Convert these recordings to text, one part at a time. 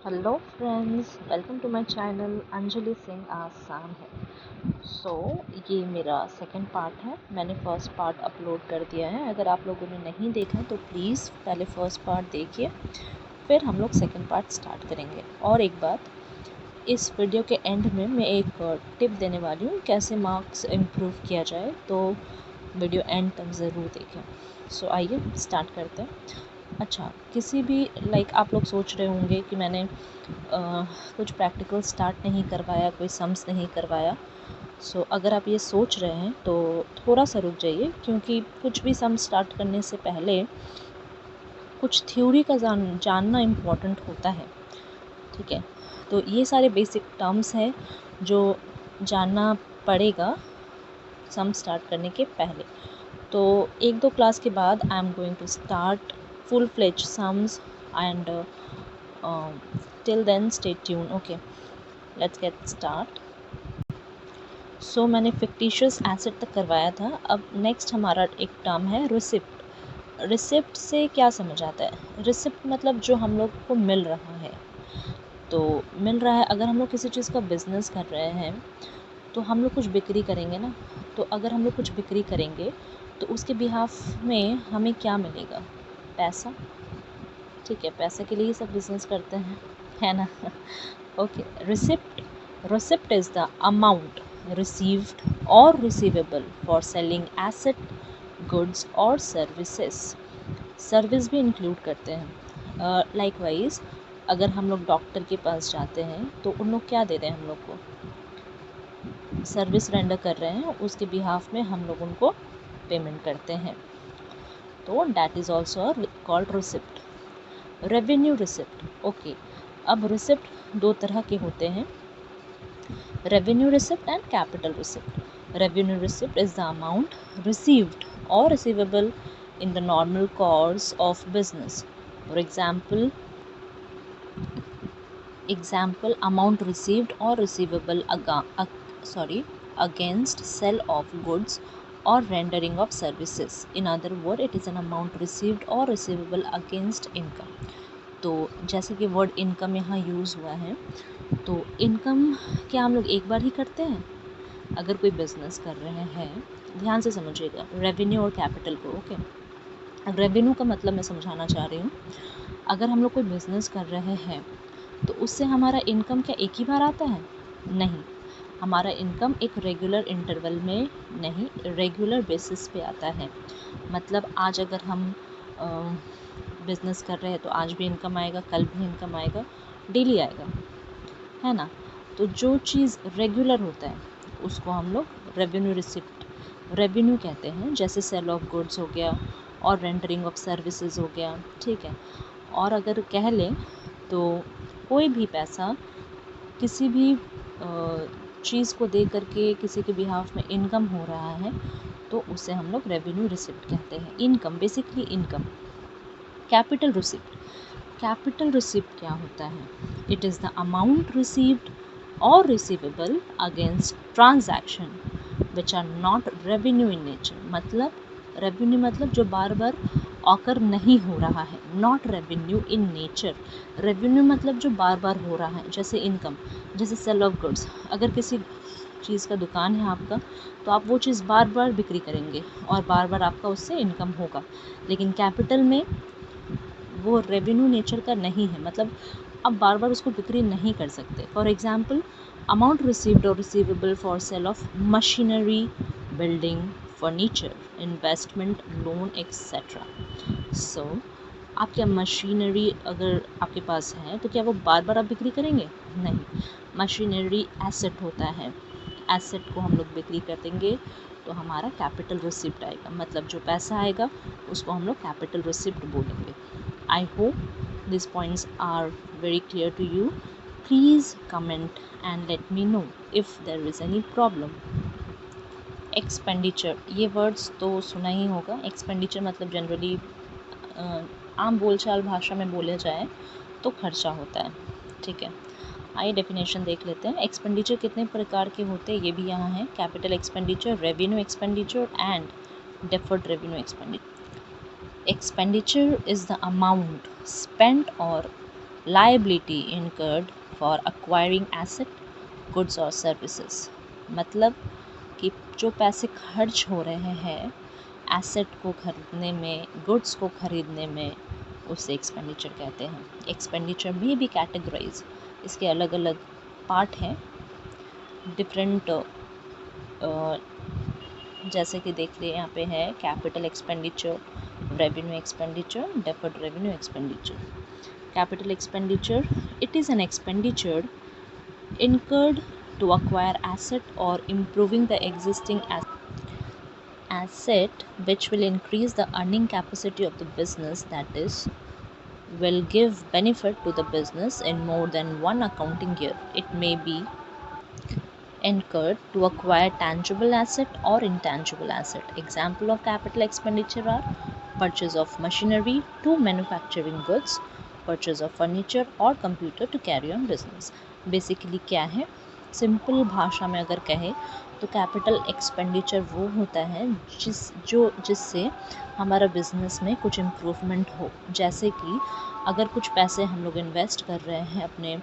Hello friends, welcome to my channel Anjali Singh आसान है। ये मेरा सेकंड पार्ट है। मैंने फर्स्ट पार्ट अपलोड कर दिया है। अगर आप लोगों ने नहीं देखा तो प्लीज़ पहले फर्स्ट पार्ट देखिए, फिर हम लोग सेकंड पार्ट स्टार्ट करेंगे। और एक बात, इस वीडियो के एंड में मैं एक टिप देने वाली हूँ कैसे मार्क्स इम्प्रूव किया जाए, तो वीडियो एंड तक ज़रूर देखें। आइए स्टार्ट करते हैं। अच्छा, किसी भी आप लोग सोच रहे होंगे कि मैंने कुछ प्रैक्टिकल स्टार्ट नहीं करवाया, कोई सम्स नहीं करवाया। अगर आप ये सोच रहे हैं तो थोड़ा सा रुक जाइए, क्योंकि कुछ भी सम स्टार्ट करने से पहले कुछ थ्योरी का जानना इम्पोर्टेंट होता है। ठीक है, तो ये सारे बेसिक टर्म्स हैं जो जानना पड़ेगा सम स्टार्ट करने के पहले। तो एक दो क्लास के बाद I am going to start full fledged sums, and till then stay tuned. Okay, let's get start. मैंने fictitious asset तक करवाया था। अब नेक्स्ट हमारा एक टर्म है रिसिप्ट। रिसिप्ट से क्या समझ आता है? रिसिप्ट मतलब जो हम लोग को मिल रहा है। तो मिल रहा है, अगर हम लोग किसी चीज़ का बिजनेस कर रहे हैं तो हम लोग कुछ बिक्री करेंगे ना। तो अगर हम लोग कुछ बिक्री करेंगे तो उसके बिहाफ में हमें क्या मिलेगा? पैसा। ठीक है, पैसे के लिए ही सब बिजनेस करते हैं, है ना? Okay, receipt is the amount received और receivable for selling asset, goods और सर्विसेज। सर्विस भी इंक्लूड करते हैं। लाइकवाइज अगर हम लोग डॉक्टर के पास जाते हैं तो उन लोग क्या दे रहे हैं? हम लोग को सर्विस रेंडर कर रहे हैं, उसके बिहाफ में हम लोग उनको पेमेंट करते हैं। तो that is also called receipt. Revenue receipt. Okay, अब रिसिप्ट दो तरह के होते हैं, revenue receipt and capital receipt. Revenue receipt is the amount received और receivable in the normal course of business. For example amount received और receivable against sale of goods or rendering of services. In other word, it is an amount received or receivable against income. तो जैसे कि word income यहाँ use हुआ है, तो income क्या हम लोग एक बार ही करते हैं? अगर कोई बिजनेस कर रहे हैं, ध्यान से समझिएगा रेवेन्यू और कैपिटल को। ओके, अब रेवेन्यू का मतलब मैं समझाना चाह रही हूँ। अगर हम लोग कोई बिजनेस कर रहे हैं तो उससे हमारा इनकम क्या एक ही बार आता है? नहीं, हमारा इनकम एक रेगुलर इंटरवल में नहीं, रेगुलर बेसिस पे आता है। मतलब आज अगर हम बिज़नेस कर रहे हैं तो आज भी इनकम आएगा, कल भी इनकम आएगा, डेली आएगा, है ना? तो जो चीज़ रेगुलर होता है उसको हम लोग रेवेन्यू रेवेन्यू कहते हैं। जैसे सेल ऑफ गुड्स हो गया और रेंडरिंग ऑफ सर्विसेज हो गया। ठीक है, और अगर कह लें तो कोई भी पैसा किसी भी चीज़ को दे करके किसी के बिहाफ में इनकम हो रहा है तो उसे हम लोग रेवेन्यू रिसिप्ट कहते हैं। Income, basically income. Capital receipt क्या होता है? It is the amount received और receivable against transaction which are not revenue in nature. मतलब रेवेन्यू मतलब जो बार बार ऑकर नहीं हो रहा है, not revenue in nature. Revenue मतलब जो बार बार हो रहा है, जैसे इनकम, जैसे सेल ऑफ गुड्स। अगर किसी चीज़ का दुकान है आपका तो आप वो चीज़ बार बार बिक्री करेंगे और बार बार आपका उससे इनकम होगा। लेकिन कैपिटल में वो रेवेन्यू नेचर का नहीं है, मतलब आप बार बार उसको बिक्री नहीं कर सकते। फॉर एग्जाम्पल, अमाउंट रिसीव्ड और receivable for sale of machinery, building, furniture, investment, loan etcetera. आप क्या मशीनरी अगर आपके पास है तो क्या वो बार बार आप बिक्री करेंगे? नहीं, मशीनरी एसेट होता है, एसेट को हम लोग बिक्री कर देंगे तो हमारा कैपिटल रिसिप्ट आएगा। मतलब जो पैसा आएगा उसको हम लोग कैपिटल रिसिप्ट बोलेंगे। I hope these points are very clear to you. Please comment and let me know if there is any problem. Expenditure, ये वर्ड्स तो सुना ही होगा। एक्सपेंडिचर मतलब जनरली आम बोलचाल भाषा में बोले जाए तो खर्चा होता है। ठीक है, आइए डेफिनेशन देख लेते हैं। एक्सपेंडिचर कितने प्रकार के होते हैं ये भी यहाँ है। Capital expenditure, revenue expenditure and deferred revenue expenditure. Expenditure is the amount spent or liability incurred for acquiring asset, goods और सर्विसेज। मतलब कि जो पैसे खर्च हो रहे हैं एसेट को खरीदने में, गुड्स को खरीदने में, उसे एक्सपेंडिचर कहते हैं। एक्सपेंडिचर में भी कैटेगराइज, इसके अलग अलग पार्ट हैं डिफरेंट, जैसे कि देख लिए यहाँ पे है capital expenditure, revenue expenditure, deferred revenue expenditure. Capital expenditure, it is an expenditure incurred to acquire asset or improving the existing asset which will increase the earning capacity of the business, that is will give benefit to the business in more than one accounting year. It may be incurred to acquire tangible asset or intangible asset. Example of capital expenditure are purchase of machinery to manufacturing goods, purchase of furniture or computer to carry on business. Basically क्या है, simple भाषा में अगर कहें तो capital expenditure वो होता है जिससे हमारा बिजनेस में कुछ इम्प्रूवमेंट हो। जैसे कि अगर कुछ पैसे हम लोग इन्वेस्ट कर रहे हैं अपने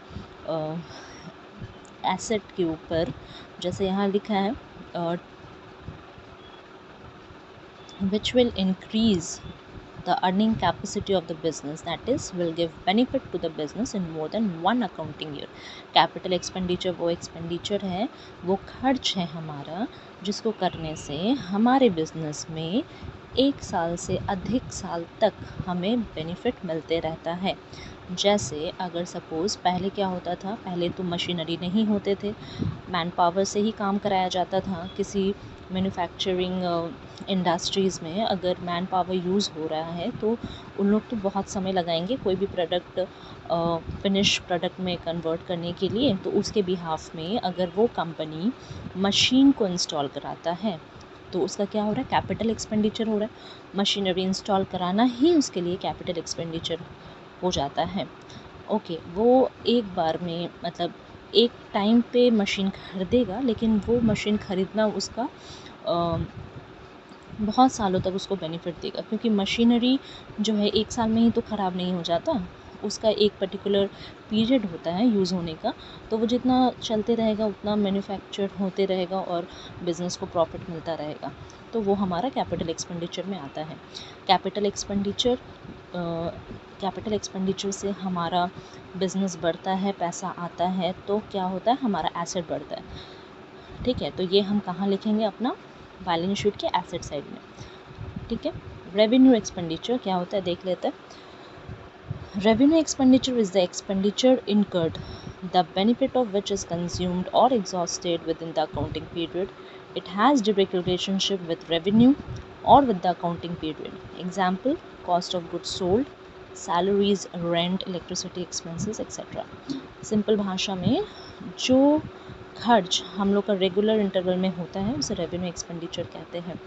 एसेट के ऊपर, जैसे यहाँ लिखा है which will increase the earning capacity of the business, that is will give benefit to the business in more than one accounting year. Capital expenditure वो एक्सपेंडिचर है, वो खर्च है हमारा जिसको करने से हमारे बिजनेस में एक साल से अधिक साल तक हमें बेनिफिट मिलते रहता है। जैसे अगर सपोज़ पहले क्या होता था, पहले तो मशीनरी नहीं होते थे, मैन पावर से ही काम कराया जाता था। किसी मैन्युफैक्चरिंग इंडस्ट्रीज़ में अगर मैन पावर यूज़ हो रहा है तो उन लोग तो बहुत समय लगाएंगे कोई भी प्रोडक्ट फिनिश प्रोडक्ट में कन्वर्ट करने के लिए। तो उसके बिहाफ में अगर वो कंपनी मशीन को इंस्टॉल कराता है तो उसका क्या हो रहा है, कैपिटल एक्सपेंडिचर हो रहा है। मशीनरी इंस्टॉल कराना ही उसके लिए कैपिटल एक्सपेंडिचर हो जाता है। ओके, वो एक बार में मतलब एक टाइम पे मशीन खरीदेगा, लेकिन वो मशीन खरीदना उसका बहुत सालों तक उसको बेनिफिट देगा, क्योंकि मशीनरी जो है एक साल में ही तो ख़राब नहीं हो जाता, उसका एक पर्टिकुलर पीरियड होता है यूज़ होने का। तो वो जितना चलते रहेगा उतना मैन्युफैक्चर होते रहेगा और बिज़नेस को प्रॉफिट मिलता रहेगा। तो वो हमारा कैपिटल एक्सपेंडिचर में आता है। कैपिटल एक्सपेंडिचर से हमारा बिज़नेस बढ़ता है, पैसा आता है, तो क्या होता है, हमारा एसेट बढ़ता है। ठीक है, तो ये हम कहाँ लिखेंगे, अपना बैलेंस शीट के एसेट साइड में। ठीक है, रेवेन्यू एक्सपेंडिचर क्या होता है देख लेते हैं। Revenue expenditure is the expenditure incurred the benefit of which is consumed or exhausted within the accounting period. It has direct relationship with revenue or with the accounting period. Example, cost of goods sold, salaries, rent, electricity expenses, etc. Simple भाषा में जो खर्च हम लोग का regular interval में होता है उसे रेवेन्यू एक्सपेंडिचर कहते हैं।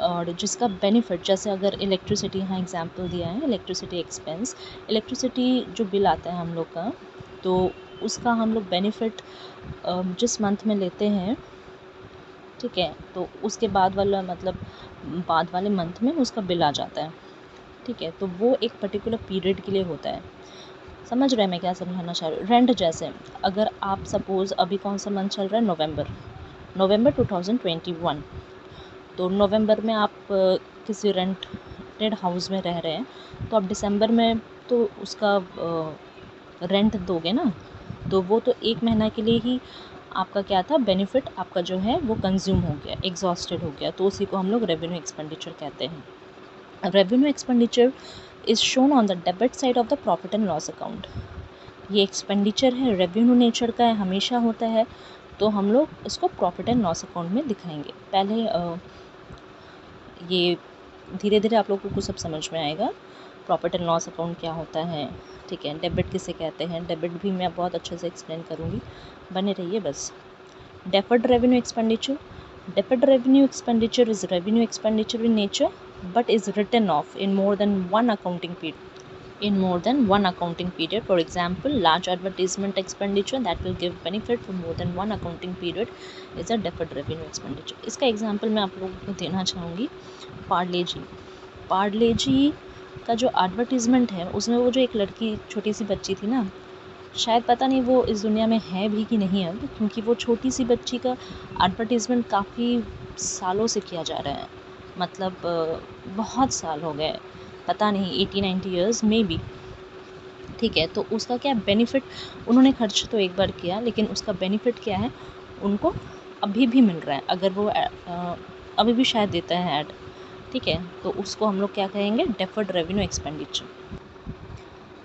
और जिसका बेनिफिट, जैसे अगर इलेक्ट्रिसिटी, यहाँ एग्जांपल दिया है इलेक्ट्रिसिटी एक्सपेंस, इलेक्ट्रिसिटी जो बिल आता है हम लोग का, तो उसका हम लोग बेनिफिट जिस मंथ में लेते हैं, ठीक है, तो उसके बाद वाला मतलब बाद वाले मंथ में उसका बिल आ जाता है। ठीक है, तो वो एक पर्टिकुलर पीरियड के लिए होता है। समझ रहे हैं मैं क्या समझाना चाह रही हूँ। रेंट, जैसे अगर आप सपोज़ अभी कौन सा मंथ चल रहा है, नवंबर 2021, तो नवंबर में आप किसी रेंटेड हाउस में रह रहे हैं, तो आप दिसंबर में तो उसका रेंट दोगे ना, तो वो तो एक महीना के लिए ही आपका क्या था, बेनिफिट आपका जो है वो कंज्यूम हो गया, एग्जॉस्टेड हो गया, तो उसी को हम लोग रेवेन्यू एक्सपेंडिचर कहते हैं। Revenue expenditure is shown on the debit side of the profit and loss account. ये एक्सपेंडिचर है, रेवेन्यू नेचर का है, हमेशा होता है, तो हम लोग इसको प्रॉफिट एंड लॉस अकाउंट में दिखाएंगे। पहले ये धीरे धीरे आप लोगों को सब समझ में आएगा प्रॉफिट एंड लॉस अकाउंट क्या होता है। ठीक है, डेबिट किसे कहते हैं, डेबिट भी मैं बहुत अच्छे से एक्सप्लेन करूँगी, बने रहिए बस। Deferred revenue expenditure, deferred revenue expenditure is revenue expenditure in nature but is written off in more than one accounting period. For example, large advertisement expenditure that will give benefit for more than one accounting period is a deferred revenue expenditure. इसका example मैं आप लोगों को देना चाहूँगी, पार्ले जी का जो advertisement है उसमें वो जो एक लड़की छोटी सी बच्ची थी ना, शायद पता नहीं वो इस दुनिया में है भी कि नहीं अब, क्योंकि वो छोटी सी बच्ची का एडवर्टीज़मेंट काफ़ी सालों से किया जा रहा है, मतलब बहुत साल हो गए, पता नहीं 80-90 ईयर्स मे बी। ठीक है, तो उसका क्या बेनिफिट, उन्होंने खर्च तो एक बार किया लेकिन उसका बेनिफिट क्या है उनको अभी भी मिल रहा है, अगर वो अभी भी शायद देता है ऐड। ठीक है, तो उसको हम लोग क्या कहेंगे, deferred revenue expenditure.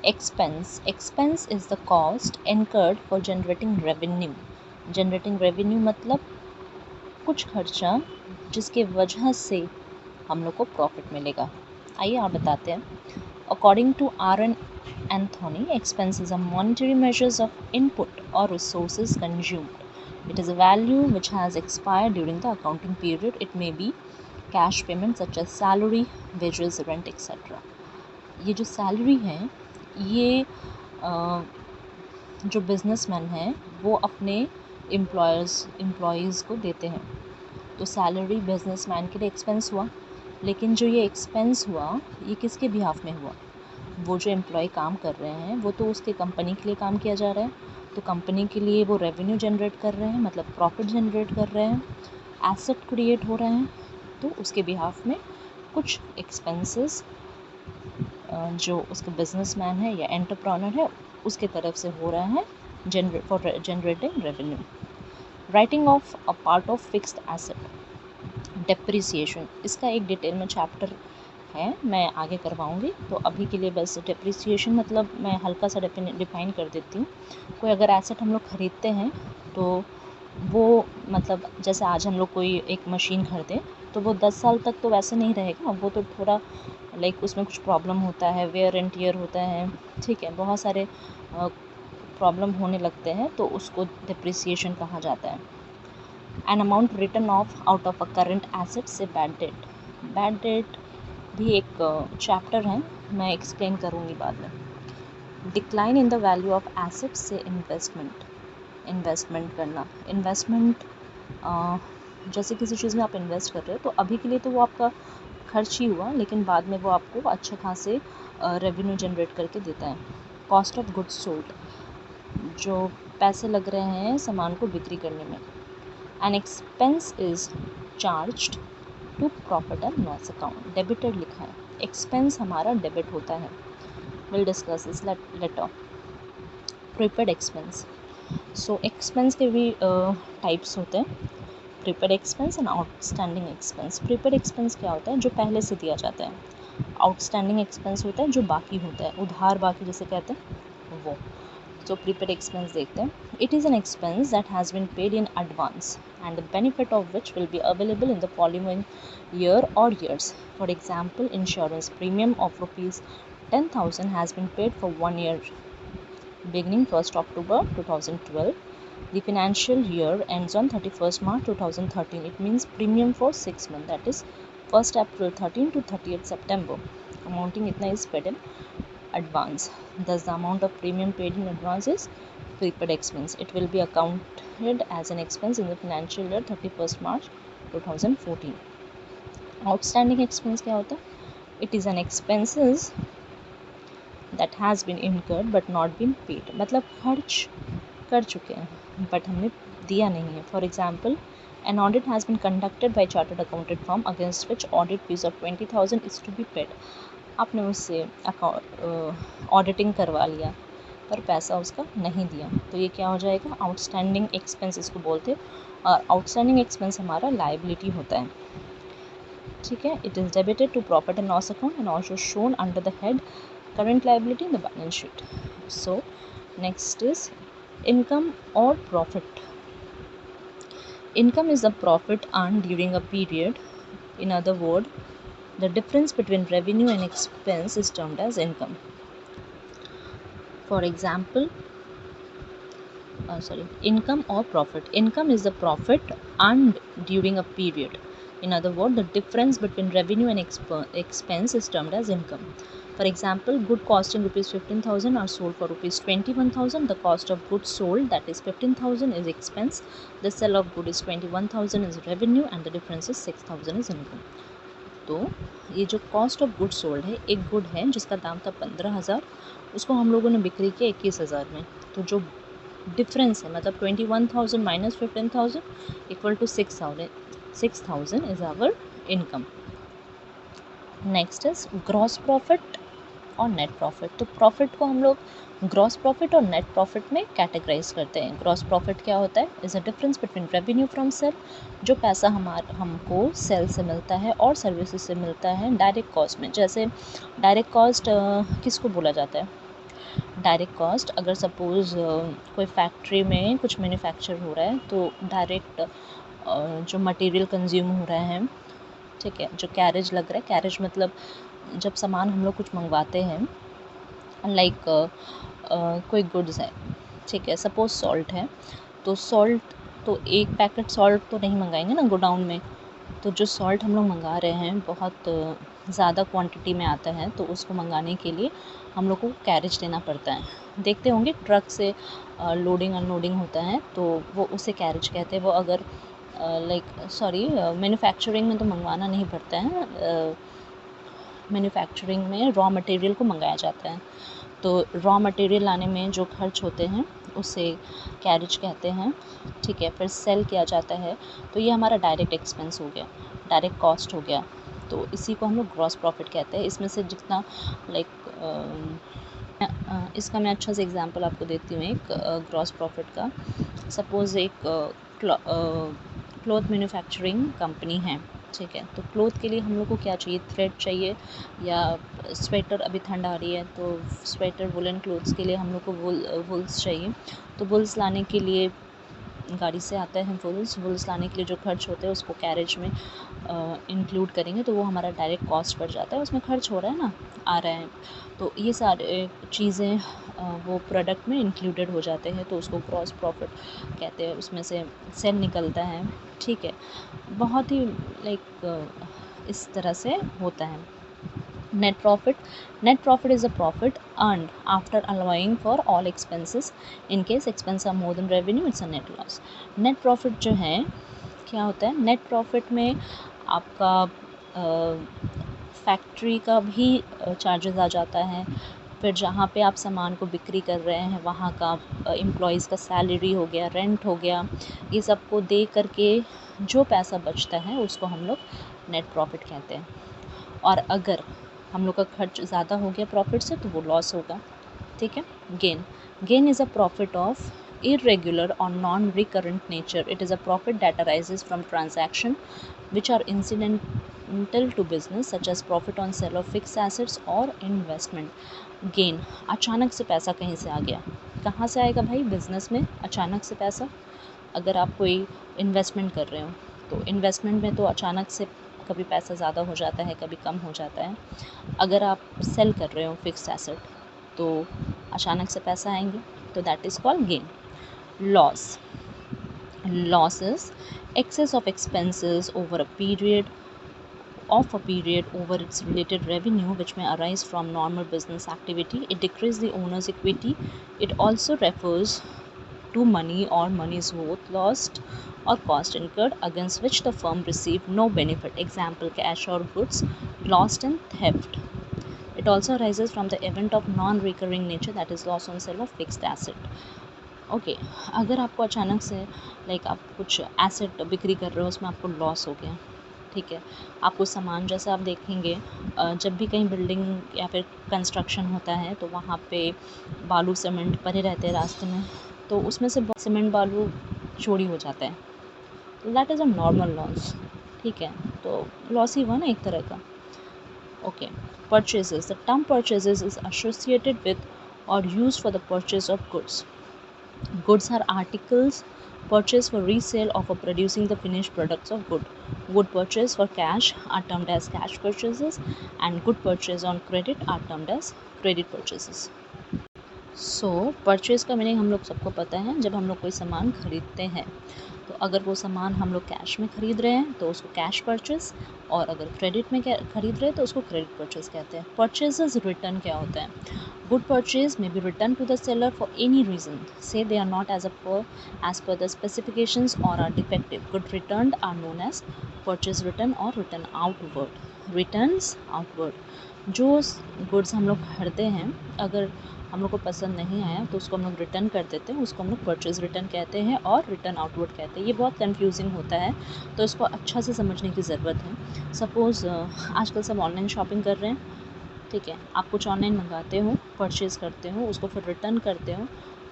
Expense is the cost incurred for generating revenue. Generating revenue मतलब कुछ खर्चा जिसके वजह से हम लोग को प्रॉफिट मिलेगा। आइए आप बताते हैं। According to R.N. Anthony, expenses are monetary measures of input or resources consumed. It is a value which has expired during the accounting period. It may be cash payments such as salary, wages, rent, etc. ये जो salary है ये जो businessman है वो अपने employees को देते हैं। तो सैलरी बिजनेसमैन के लिए एक्सपेंस हुआ, लेकिन जो ये एक्सपेंस हुआ ये किसके बिहाफ में हुआ, वो जो एम्प्लॉय काम कर रहे हैं वो तो उसके कंपनी के लिए काम किया जा रहा है, तो कंपनी के लिए वो रेवेन्यू जनरेट कर रहे हैं, मतलब प्रॉफिट जनरेट कर रहे हैं, एसेट क्रिएट हो रहे हैं, तो उसके बिहाफ में कुछ एक्सपेंसेस जो उसका बिजनेसमैन है या एंटरप्रेन्योर है उसके तरफ से हो रहा है for generating revenue. Writing of a part of fixed asset, depreciation, इसका एक डिटेल में चैप्टर है, मैं आगे करवाऊंगी, तो अभी के लिए बस डेप्रिसिएशन मतलब मैं हल्का सा डिफाइन कर देती हूँ। कोई अगर एसेट हम लोग ख़रीदते हैं तो वो मतलब जैसे आज हम लोग कोई एक मशीन खरीदें तो वो 10 साल तक तो वैसे नहीं रहेगा, वो तो थोड़ा लाइक उसमें कुछ प्रॉब्लम होता है, वेयर एंड टियर होता है, ठीक है, बहुत सारे प्रॉब्लम होने लगते हैं, तो उसको डिप्रिसिएशन कहा जाता है। An amount return of out of a current asset से बैड डेट। बैड डेट भी एक चैप्टर है, मैं एक्सप्लेन करूँगी बाद में। Decline in the value of assets से इन्वेस्टमेंट करना। इन्वेस्टमेंट जैसे किसी चीज़ में आप इन्वेस्ट कर रहे हो तो अभी के लिए तो वो आपका खर्च ही हुआ, लेकिन बाद में वो आपको अच्छे खासे रेवेन्यू जनरेट करके देता है। कॉस्ट ऑफ गुड्स सोल्ड, जो पैसे लग रहे हैं सामान को बिक्री करने में। An expense is charged to profit and loss account, debited लिखा है, एक्सपेंस हमारा डेबिट होता है। Will discuss this later. Prepaid expense, so expense के भी टाइप्स होते हैं, prepaid expense and outstanding expense. Prepaid expense क्या होता है, जो पहले से दिया जाता है। आउटस्टैंडिंग एक्सपेंस होता है जो बाकी होता है, उधार बाकी जिसे कहते हैं वो। तो प्रीपेड एक्सपेंस देखते हैं। It is an expense that has been paid in advance and the benefit of which will be available in the following year और years. For example, insurance premium of ₹10,000 has been paid for 1 year beginning 1st October 2012. The financial year ends on 31st March 2013. It means premium for 6 months, that is 1st April 13 to 30th September. Amounting itna is paid in advance. Thus the amount of premium paid in advance is prepaid expense. It will be accounted as an expense in the financial year 31st March 2014. Outstanding expense क्या होता है? It is an expenses that has been incurred but not been paid, मतलब खर्च कर चुके हैं but हमने दिया नहीं है। For example, an audit has been conducted by chartered accountant firm against which audit fees of 20,000 is to be paid. आपने उससे ऑडिटिंग करवा लिया पर पैसा उसका नहीं दिया, तो ये क्या हो जाएगा, आउटस्टैंडिंग एक्सपेंस इसको बोलते हैं, और आउटस्टैंडिंग एक्सपेंस हमारा लायबिलिटी होता है। ठीक है, it is debited to profit and loss account and also shown under the head current liability in the balance sheet. So next is income or profit. Income is the profit earned during a period. In other words, the difference between revenue and expense is termed as income. For example, income or profit. Income is the profit earned during a period. In other words, the difference between revenue and expense is termed as income. For example, good costing ₹15,000 are sold for ₹21,000. The cost of goods sold, that is 15,000, is expense. The sale of good is 21,000 is revenue, and the difference is 6,000 is income. तो ये जो cost of good sold है, एक good है जिसका दाम था 15,000, उसको हम लोगों ने बिक्री किया 21,000 में। तो जो डिफरेंस है मतलब 21,000 minus 15,000 equal to 6,000 is our income. Next is gross profit और नेट प्रॉफिट। तो प्रॉफिट को हम लोग ग्रॉस प्रॉफिट और नेट प्रॉफिट में कैटेगराइज करते हैं। ग्रॉस प्रॉफिट क्या होता है? Is a difference between revenue from sale, जो पैसा हमको सेल से मिलता है और सर्विसेज से मिलता है डायरेक्ट कॉस्ट में। जैसे डायरेक्ट कॉस्ट किसको बोला जाता है? डायरेक्ट कॉस्ट, अगर सपोज़ कोई फैक्ट्री में कुछ मैन्युफैक्चर हो रहा है तो डायरेक्ट जो मटेरियल कंज्यूम हो रहा है, ठीक है, जो कैरेज लग रहा है, कैरेज मतलब जब सामान हम लोग कुछ मंगवाते हैं, लाइक कोई गुड्स है, ठीक है, सपोज सॉल्ट है, तो सॉल्ट तो एक पैकेट सॉल्ट तो नहीं मंगाएंगे ना गोडाउन में। तो जो सॉल्ट हम लोग मंगा रहे हैं बहुत ज़्यादा क्वांटिटी में आता है, तो उसको मंगाने के लिए हम लोग को कैरेज लेना पड़ता है। देखते होंगे ट्रक से लोडिंग अनलोडिंग होता है, तो वो उसे कैरेज कहते हैं। वो अगर मैन्युफैक्चरिंग में तो मंगवाना नहीं पड़ता है, मैन्युफैक्चरिंग में रॉ मटेरियल को मंगाया जाता है, तो रॉ मटेरियल लाने में जो खर्च होते हैं उसे कैरेज कहते हैं, ठीक है। फिर सेल किया जाता है, तो ये हमारा डायरेक्ट एक्सपेंस हो गया, डायरेक्ट कॉस्ट हो गया, तो इसी को हम लोग ग्रॉस प्रॉफिट कहते हैं। इसमें से जितना इसका मैं अच्छा सा एग्जांपल आपको देती हूँ एक ग्रॉस प्रॉफिट का। सपोज़ एक क्लॉथ मैन्युफैक्चरिंग कंपनी है, ठीक है। तो क्लॉथ के लिए हम लोग को क्या चाहिए? थ्रेड चाहिए, या स्वेटर, अभी ठंड आ रही है तो स्वेटर वुलन क्लोथ्स के लिए हम लोग को वुल्स चाहिए। तो वुल्स लाने के लिए गाड़ी से आता है वुल्स लाने के लिए जो खर्च होते हैं उसको कैरेज में इंक्लूड करेंगे, तो वो हमारा डायरेक्ट कॉस्ट बढ़ जाता है, उसमें खर्च हो रहा है ना, आ रहा है। तो ये सारे चीज़ें वो प्रोडक्ट में इंक्लूडेड हो जाते हैं, तो उसको ग्रॉस प्रॉफिट कहते हैं, उसमें से सेल निकलता है, ठीक है। बहुत ही इस तरह से होता है। Net profit is a profit earned after allowing for all expenses. In case expense are more than revenue, it's a net loss. Net profit जो है क्या होता है? नेट प्रॉफिट में आपका फैक्ट्री का भी चार्जेस आ जाता है, फिर जहाँ पे आप सामान को बिक्री कर रहे हैं वहाँ का एम्प्लॉयज़ का सैलरी हो गया, रेंट हो गया, ये सब को दे करके जो पैसा बचता है उसको हम लोग नेट प्रॉफिट कहते हैं। और अगर हम लोग का खर्च ज़्यादा हो गया प्रॉफिट से तो वो लॉस होगा, ठीक है। Gain is a profit of irregular or non-recurrent nature. It is a profit that arises from transaction which are incidental to business, such as profit on sale of fixed assets or investment. Gain, अचानक से पैसा कहीं से आ गया, कहाँ से आएगा भाई? बिजनेस में अचानक से पैसा। अगर आप कोई इन्वेस्टमेंट कर रहे हो तो इन्वेस्टमेंट में तो अचानक से कभी पैसा ज़्यादा हो जाता है, कभी कम हो जाता है। अगर आप सेल कर रहे हो फिक्स्ड एसेट तो अचानक से पैसा आएंगे, तो that is called gain. Loss is excess of expenses over a period over its related revenue, which may arise from normal business activity. It decreases the owner's equity. It also refers to money or money's worth lost or cost incurred against which the firm received no benefit. Example, cash or goods lost in theft. It also arises from the event of non-recurring nature, that is loss on sale of fixed asset. Okay, अगर आपको अचानक से आप कुछ asset बिक्री कर रहे हो, उसमें आपको लॉस हो गया, ठीक है। आपको सामान, जैसे आप देखेंगे जब भी कहीं बिल्डिंग या फिर कंस्ट्रक्शन होता है तो वहाँ पे बालू सीमेंट पड़े रहते हैं रास्ते में, तो उसमें से सीमेंट बालू चोरी हो जाता है, तो that is a normal loss, ठीक है। तो लॉस ही हुआ ना एक तरह का। Okay, purchases, the term purchases is associated with और used for the purchase of goods. Goods are articles purchased for resale or for producing the finished products of good. Good purchased for cash are termed as cash purchases, and good purchase on credit are termed as credit purchases. So purchase का meaning हम लोग सबको पता है, जब हम लोग कोई सामान खरीदते हैं तो अगर वो सामान हम लोग कैश में ख़रीद रहे हैं तो उसको कैश परचेज़, और अगर क्रेडिट में खरीद रहे हैं तो उसको क्रेडिट परचेज़ कहते हैं। परचेजेस रिटर्न क्या होता है? Good purchase may be return to the seller for any reason, say they are not as per the specifications और are defective. Good return are known as purchase return और return outward. Returns outward. जो goods हम लोग खरीदते हैं, अगर हम लोग को पसंद नहीं आया तो उसको हम लोग रिटर्न कर देते हैं, उसको हम लोग परचेज़ रिटर्न कहते हैं और रिटर्न आउटवर्ड कहते हैं। ये बहुत कंफ्यूजिंग होता है, तो इसको अच्छा से समझने की ज़रूरत है। सपोज़ आजकल सब ऑनलाइन शॉपिंग कर रहे हैं, ठीक है, आप कुछ ऑनलाइन मंगाते हो, परचेज़ करते हो, उसको फिर रिटर्न करते हो,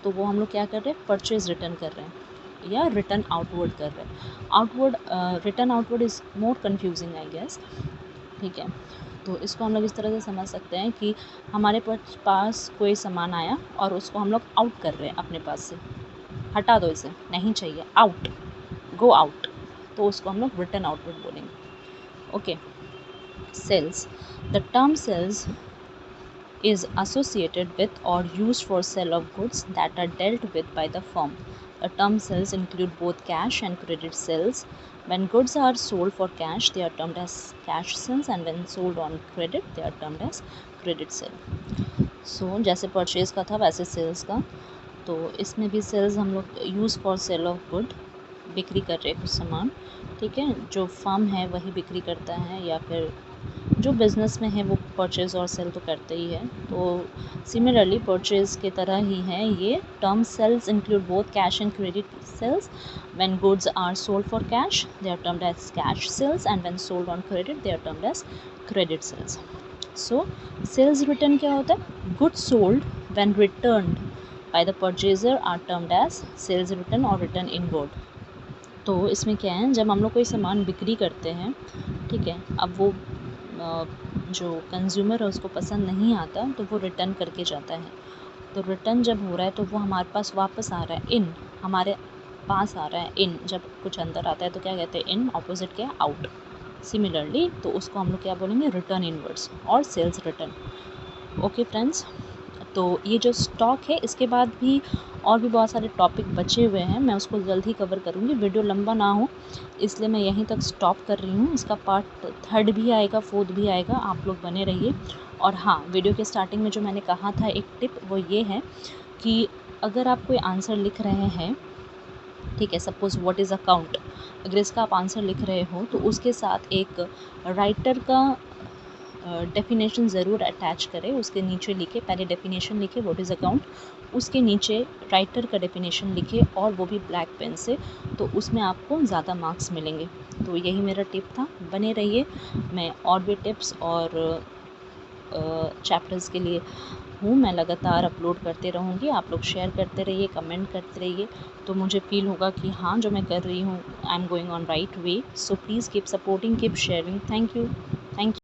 तो वो हम लोग क्या कर रहे हैं, परचेज़ रिटर्न कर रहे हैं या रिटर्न आउटवर्ड कर रहे हैं। Outward return outward is more confusing I guess, ठीक है। तो इसको हम लोग इस तरह से समझ सकते हैं कि हमारे पास कोई सामान आया और उसको हम लोग आउट कर रहे हैं अपने पास से, हटा दो इसे, नहीं चाहिए, आउट, गो आउट, तो उसको हम लोग रिटर्न आउटवर्ड बोलेंगे। Okay, sales. The term sales is associated with or used for sale of goods that are dealt with by the firm. The term sales include both cash and credit sales. When goods are sold for cash, they are termed as cash sales, and when sold on credit, they are termed as credit sale. So जैसे purchase का था वैसे sales का, तो इसमें भी sales हम लोग use for sale of good, बिक्री कर रहे कुछ सामान, ठीक है, जो फर्म है वही बिक्री करता है, या फिर जो बिज़नेस में है वो परचेज़ और सेल तो करते ही है। तो सिमिलरली परचेज़ की तरह ही है ये। Term sales include both cash and credit sales. When goods are sold for cash they are termed as cash sales, and when sold on credit they are termed as credit sales. So sales return क्या होता है? Goods sold when returned by the purchaser are termed as sales return और return inward. तो इसमें क्या है, जब हम लोग कोई सामान बिक्री करते हैं, ठीक है, अब वो जो कंज्यूमर है उसको पसंद नहीं आता तो वो रिटर्न करके जाता है। तो रिटर्न जब हो रहा है तो वो हमारे पास वापस आ रहा है, इन हमारे पास आ रहा है, इन जब कुछ अंदर आता है तो क्या कहते हैं, इन, ऑपोजिट क्या, आउट। सिमिलरली तो उसको हम लोग क्या बोलेंगे, रिटर्न इनवर्ड्स और सेल्स रिटर्न। ओके फ्रेंड्स, तो ये जो स्टॉक है इसके बाद भी और भी बहुत सारे टॉपिक बचे हुए हैं, मैं उसको जल्द ही कवर करूँगी, वीडियो लंबा ना हो इसलिए मैं यहीं तक स्टॉप कर रही हूँ। इसका पार्ट 3 भी आएगा, 4 भी आएगा, आप लोग बने रहिए। और हाँ, वीडियो के स्टार्टिंग में जो मैंने कहा था एक टिप, वो ये है कि अगर आप कोई आंसर लिख रहे हैं, ठीक है, सपोज़ व्हाट इज़ अकाउंट, अगर इसका आप आंसर लिख रहे हो तो उसके साथ एक राइटर का डेफिनेशन ज़रूर अटैच करें, उसके नीचे लिखे, पहले डेफिनेशन लिखे व्हाट इज़ अकाउंट, उसके नीचे राइटर का डेफिनेशन लिखे और वो भी ब्लैक पेन से, तो उसमें आपको ज़्यादा मार्क्स मिलेंगे। तो यही मेरा टिप था, बने रहिए। मैं और भी टिप्स और चैप्टर्स के लिए हूँ, मैं लगातार अपलोड करते रहूँगी, आप लोग शेयर करते रहिए, कमेंट करते रहिए, तो मुझे फील होगा कि हाँ, जो मैं कर रही हूँ आई am going on right way. So please keep supporting, keep sharing. Thank you.